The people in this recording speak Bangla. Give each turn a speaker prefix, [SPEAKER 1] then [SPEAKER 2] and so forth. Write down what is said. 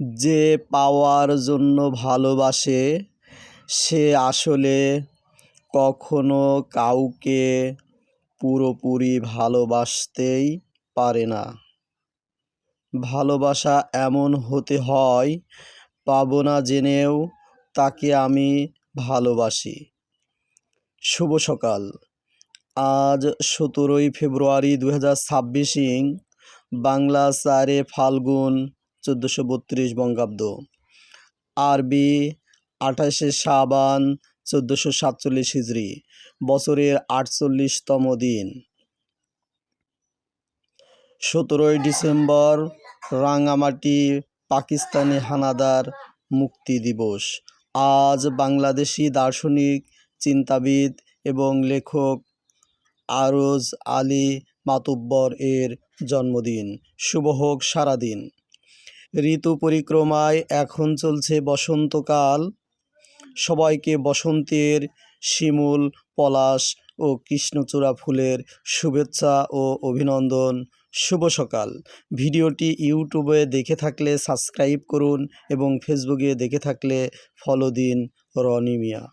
[SPEAKER 1] যে পাওয়ার জন্য ভালোবাসে সে আসলে কখনো কাউকে পুরোপুরি ভালোবাসতেই পারে না। ভালোবাসা এমন হতে হয়, পাবো না জেনেও তাকে আমি ভালোবাসি। শুভ সকাল। আজ 17ই ফেব্রুয়ারি 2026 বাংলা 4 ফাল্গুন 1432 বঙ্গাব্দ, আরবি 28 শাবান 1447 হিজরি, বছরের 48তম দিন। 17ই ডিসেম্বর রাঙামাটি পাকিস্তানি হানাদার মুক্তি দিবস। আজ বাংলাদেশি দার্শনিক, চিন্তাবিদ এবং লেখক আরজ আলী মাতব্বর এর জন্মদিন। শুভ হোক সারাদিন। ঋতু পরিক্রমায় এখন চলছে বসন্তকাল। সবাইকে বসন্তের শিমুল, পলাশ ও কৃষ্ণচূড়া ফুলের শুভেচ্ছা ও অভিনন্দন। শুভ সকাল। ভিডিওটি ইউটিউবে দেখে থাকলে সাবস্ক্রাইব করুন এবং ফেসবুকে দেখে থাকলে ফলো দিন। রনি মিয়া।